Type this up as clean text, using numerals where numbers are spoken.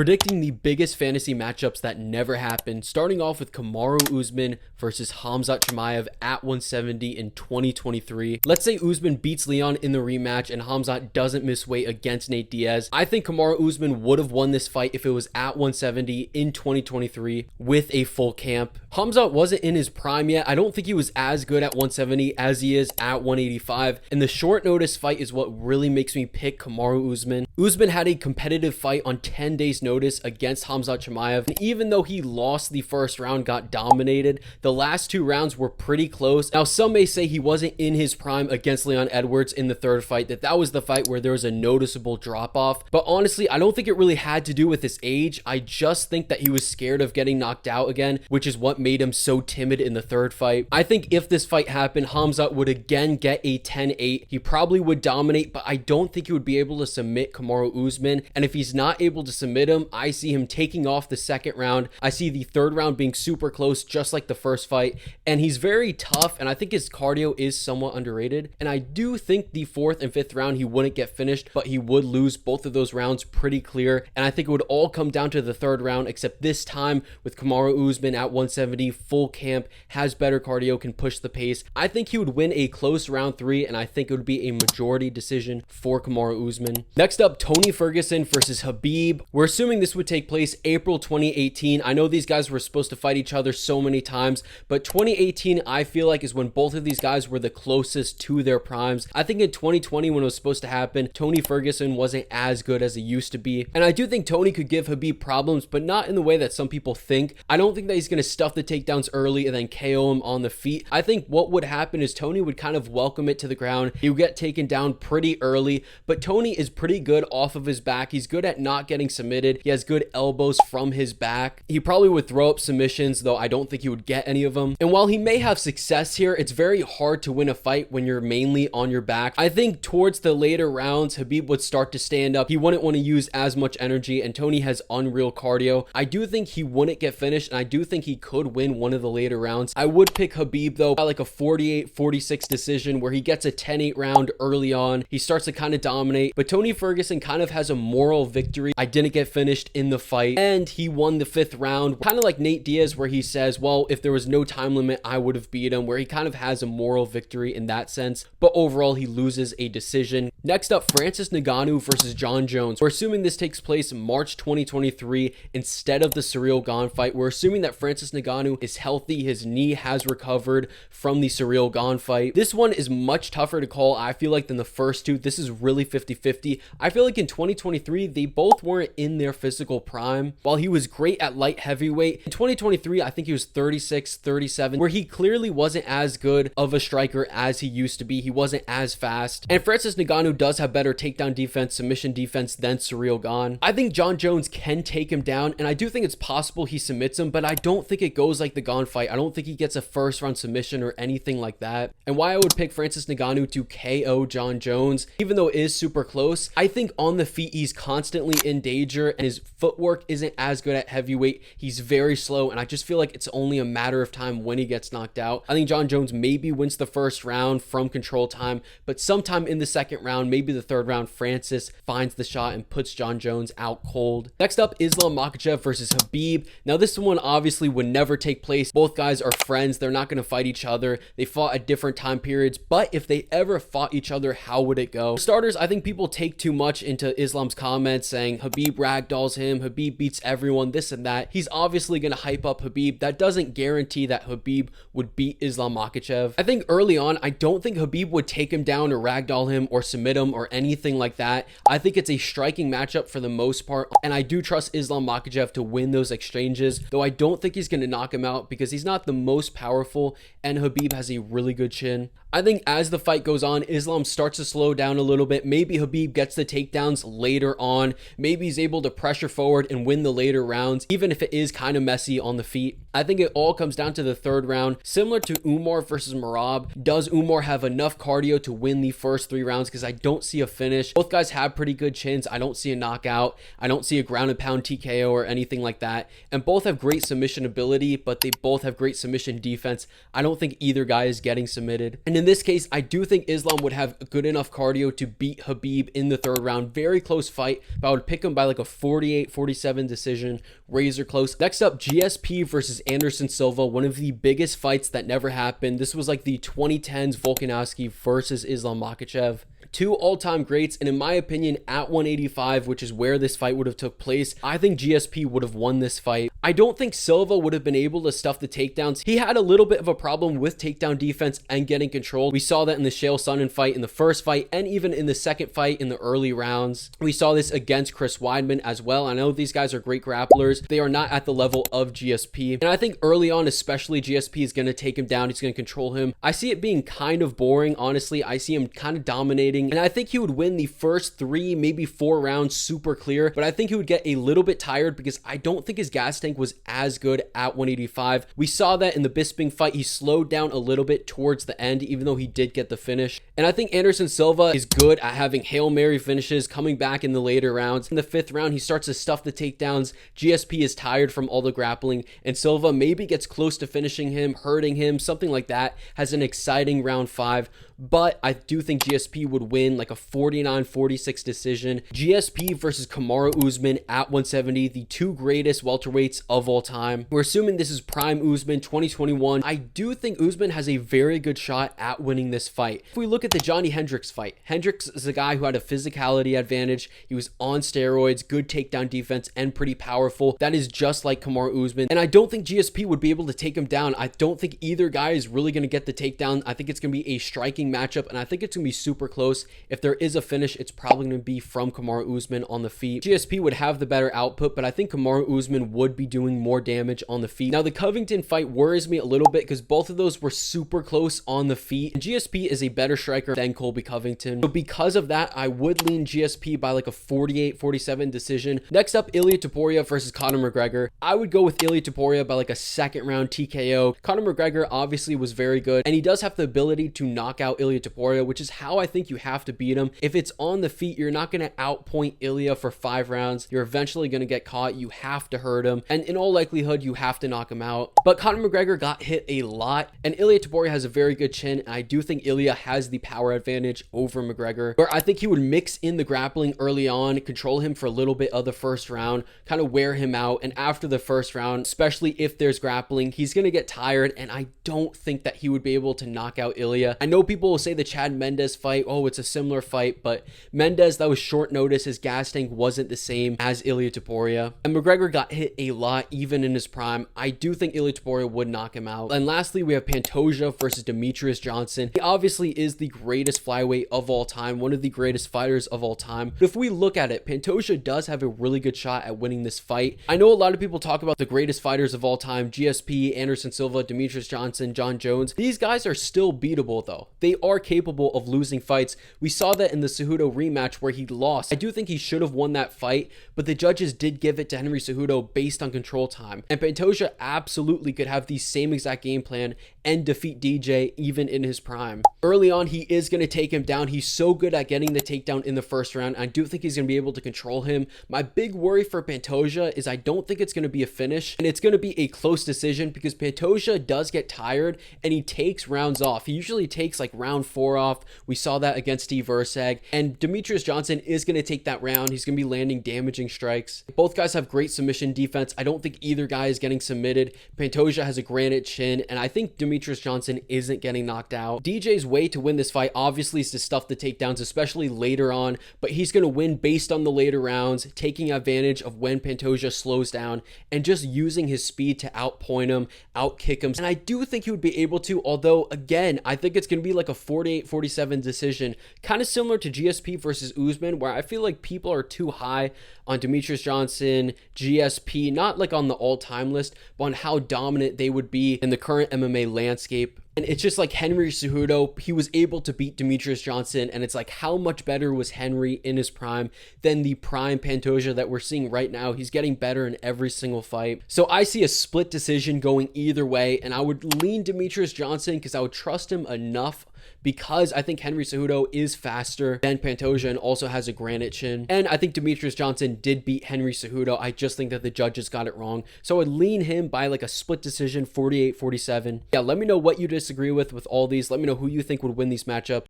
Predicting the biggest fantasy matchups that never happened, starting off with Kamaru Usman versus Khamzat Chimaev at 170 in 2023. Let's say Usman beats Leon in the rematch and Khamzat doesn't miss weight against Nate Diaz. I think Kamaru Usman would have won this fight if it was at 170 in 2023 with a full camp. Khamzat wasn't in his prime yet. I don't think he was as good at 170 as he is at 185. And the short notice fight is what really makes me pick Kamaru Usman. Usman had a competitive fight on 10 days notice against Khamzat Chimaev, and even though he lost the first round, got dominated, the last two rounds were pretty close. Now some may say he wasn't in his prime against Leon Edwards in the third fight, that was the fight where there was a noticeable drop off, but honestly I don't think it really had to do with his age. I just think that he was scared of getting knocked out again, which is what made him so timid in the third fight. I think if this fight happened, Khamzat would again get a 10-8. He probably would dominate, but I don't think he would be able to submit Kamaru Usman, and if he's not able to submit him, I see him taking off the second round. I see the third round being super close, just like the first fight, and he's very tough, and I think his cardio is somewhat underrated, and I do think the fourth and fifth round he wouldn't get finished, but he would lose both of those rounds pretty clear, and I think it would all come down to the third round, except this time with Kamaru Usman at 170, full camp, has better cardio, can push the pace. I think he would win a close round 3, and I think it would be a majority decision for Kamaru Usman. Next up, Tony Ferguson versus Khabib. We're assuming this would take place April 2018. I know these guys were supposed to fight each other so many times, but 2018 I feel like is when both of these guys were the closest to their primes. I think in 2020 when it was supposed to happen, Tony Ferguson wasn't as good as he used to be, and I do think Tony could give Khabib problems, but not in the way that some people think. I don't think that he's going to stuff the takedowns early and then KO him on the feet. I think what would happen is Tony would kind of welcome it to the ground. He would get taken down pretty early, but Tony is pretty good off of his back. He's good at not getting submitted. He has good elbows from his back. He probably would throw up submissions, though I don't think he would get any of them. And while he may have success here, it's very hard to win a fight when you're mainly on your back. I think towards the later rounds, Khabib would start to stand up. He wouldn't want to use as much energy, and Tony has unreal cardio. I do think he wouldn't get finished, and I do think he could win one of the later rounds. I would pick Khabib though, by like a 48-46 decision where he gets a 10-8 round early on. He starts to kind of dominate, but Tony Ferguson kind of has a moral victory. I didn't get finished in the fight, and he won the fifth round, kind of like Nate Diaz, where he says, well, if there was no time limit, I would have beat him, where he kind of has a moral victory in that sense, but overall he loses a decision. Next up, Francis Ngannou versus Jon Jones. We're assuming this takes place March 2023 instead of the Ciryl Gane fight. We're assuming that Francis Ngannou is healthy, his knee has recovered from the Ciryl Gane fight. This one is much tougher to call, I feel like, than the first two. This is really 50-50. I feel like in 2023 they both weren't in their physical prime. While he was great at light heavyweight, in 2023 I think he was 36, 37, where he clearly wasn't as good of a striker as he used to be. He wasn't as fast, and Francis Ngannou does have better takedown defense, submission defense than Ciryl Gane. I think Jon Jones can take him down, and I do think it's possible he submits him, but I don't think it goes like the Gane fight. I don't think he gets a first round submission or anything like that. And why I would pick Francis Ngannou to KO Jon Jones, even though it is super close, I think on the feet he's constantly in danger, and his footwork isn't as good at heavyweight. He's very slow, and I just feel like it's only a matter of time when he gets knocked out. I think Jon Jones maybe wins the first round from control time, but sometime in the second round, maybe the third round, Francis finds the shot and puts Jon Jones out cold. Next up, Islam Makhachev versus Khabib. Now this one obviously would never take place. Both guys are friends. They're not going to fight each other. They fought at different time periods, but if they ever fought each other, how would it go? For starters, I think people take too much into Islam's comments saying Khabib ragdolls him, Khabib beats everyone, this and that. He's obviously going to hype up Khabib. That doesn't guarantee that Khabib would beat Islam Makhachev. I think early on, I don't think Khabib would take him down or ragdoll him or submit him or anything like that. I think it's a striking matchup for the most part, and I do trust Islam Makhachev to win those exchanges, though I don't think he's going to knock him out because he's not the most powerful, and Khabib has a really good chin. I think as the fight goes on, Islam starts to slow down a little bit. Maybe Khabib gets the takedowns later on. Maybe he's able to pressure forward and win the later rounds, even if it is kind of messy on the feet. I think it all comes down to the third round. Similar to Umar versus Merab, does Umar have enough cardio to win the first 3 rounds? Because I don't see a finish. Both guys have pretty good chins. I don't see a knockout. I don't see a ground and pound TKO or anything like that. And both have great submission ability, but they both have great submission defense. I don't think either guy is getting submitted. And In this case, I do think Islam would have good enough cardio to beat Khabib in the third round. Very close fight, but I would pick him by like a 48-47 decision, razor close. Next up, GSP versus Anderson Silva, one of the biggest fights that never happened. This was like the 2010s Volkanovski versus Islam Makhachev. Two all-time greats, and in my opinion, at 185, which is where this fight would have took place, I think GSP would have won this fight. I don't think Silva would have been able to stuff the takedowns. He had a little bit of a problem with takedown defense and getting control. We saw that in the Chael Sonnen fight in the first fight, and even in the second fight in the early rounds. We saw this against Chris Weidman as well. I know these guys are great grapplers. They are not at the level of GSP. And I think early on, especially, GSP is going to take him down. He's going to control him. I see it being kind of boring, honestly. I see him kind of dominating. And I think he would win the first 3, maybe 4 rounds super clear, but I think he would get a little bit tired because I don't think his gas tank was as good at 185. We saw that in the Bisping fight. He slowed down a little bit towards the end, even though he did get the finish. And I think Anderson Silva is good at having Hail Mary finishes, coming back in the later rounds. In the 5th round, he starts to stuff the takedowns. GSP is tired from all the grappling, and Silva maybe gets close to finishing him, hurting him, something like that. Has an exciting round 5. But I do think GSP would win like a 49-46 decision. GSP versus Kamaru Usman at 170, the 2 greatest welterweights of all time. We're assuming this is prime Usman 2021. I do think Usman has a very good shot at winning this fight. If we look at the Johnny Hendricks fight, Hendricks is a guy who had a physicality advantage. He was on steroids, good takedown defense, and pretty powerful. That is just like Kamaru Usman. And I don't think GSP would be able to take him down. I don't think either guy is really going to get the takedown. I think it's going to be a striking matchup, and I think it's going to be super close. If there is a finish, it's probably going to be from Kamaru Usman on the feet. GSP would have the better output, but I think Kamaru Usman would be doing more damage on the feet. Now, the Covington fight worries me a little bit because both of those were super close on the feet, and GSP is a better striker than Colby Covington. So because of that, I would lean GSP by like a 48-47 decision. Next up, Ilia Topuria versus Conor McGregor. I would go with Ilia Topuria by like a 2nd round TKO. Conor McGregor obviously was very good, and he does have the ability to knock out Ilia Topuria, which is how I think you have to beat him. If it's on the feet, you're not going to outpoint Ilia for 5 rounds. You're eventually going to get caught. You have to hurt him, and in all likelihood, you have to knock him out. But Conor McGregor got hit a lot, and Ilia Topuria has a very good chin, and I do think Ilia has the power advantage over McGregor, where I think he would mix in the grappling early on, control him for a little bit of the first round, kind of wear him out, and after the first round, especially if there's grappling, he's going to get tired, and I don't think that he would be able to knock out Ilia. I know people will say the Chad Mendes fight, oh, it's a similar fight, but Mendes, that was short notice. His gas tank wasn't the same as Ilia Topuria, and McGregor got hit a lot even in his prime. I do think Ilia Topuria would knock him out. And lastly, we have Pantoja versus Demetrius Johnson. He obviously is the greatest flyweight of all time, one of the greatest fighters of all time. But if we look at it, Pantoja does have a really good shot at winning this fight. I know a lot of people talk about the greatest fighters of all time, GSP, Anderson Silva, Demetrius Johnson, John Jones. These guys are still beatable though. They are capable of losing fights. We saw that in the Cejudo rematch where he lost. I do think he should have won that fight, but the judges did give it to Henry Cejudo based on control time. And Pantoja absolutely could have the same exact game plan and defeat DJ even in his prime. Early on, he is going to take him down. He's so good at getting the takedown in the first round. I do think he's going to be able to control him. My big worry for Pantoja is I don't think it's going to be a finish, and it's going to be a close decision because Pantoja does get tired and he takes rounds off. He usually takes like round 4 off. We saw that against Steve Versag, and Demetrius Johnson is going to take that round. He's going to be landing damaging strikes. Both guys have great submission defense. I don't think either guy is getting submitted. Pantoja has a granite chin, and I think Demetrius Johnson isn't getting knocked out. DJ's way to win this fight obviously is to stuff the takedowns, especially later on, but he's going to win based on the later rounds, taking advantage of when Pantoja slows down and just using his speed to outpoint him, outkick him. And I do think he would be able to, although again, I think it's going to be like a 48-47 decision, kind of similar to GSP versus Usman, where I feel like people are too high on Demetrius Johnson, GSP, not like on the all-time list, but on how dominant they would be in the current MMA landscape. And it's just like Henry Cejudo, he was able to beat Demetrius Johnson, and it's like how much better was Henry in his prime than the prime Pantoja that we're seeing right now. He's getting better in every single fight. So I see a split decision going either way, and I would lean Demetrius Johnson because I would trust him enough because I think Henry Cejudo is faster than Pantoja and also has a granite chin. And I think Demetrius Johnson did beat Henry Cejudo. I just think that the judges got it wrong. So I would lean him by like a split decision, 48-47. Yeah, let me know what you disagree with all these. Let me know who you think would win these matchups.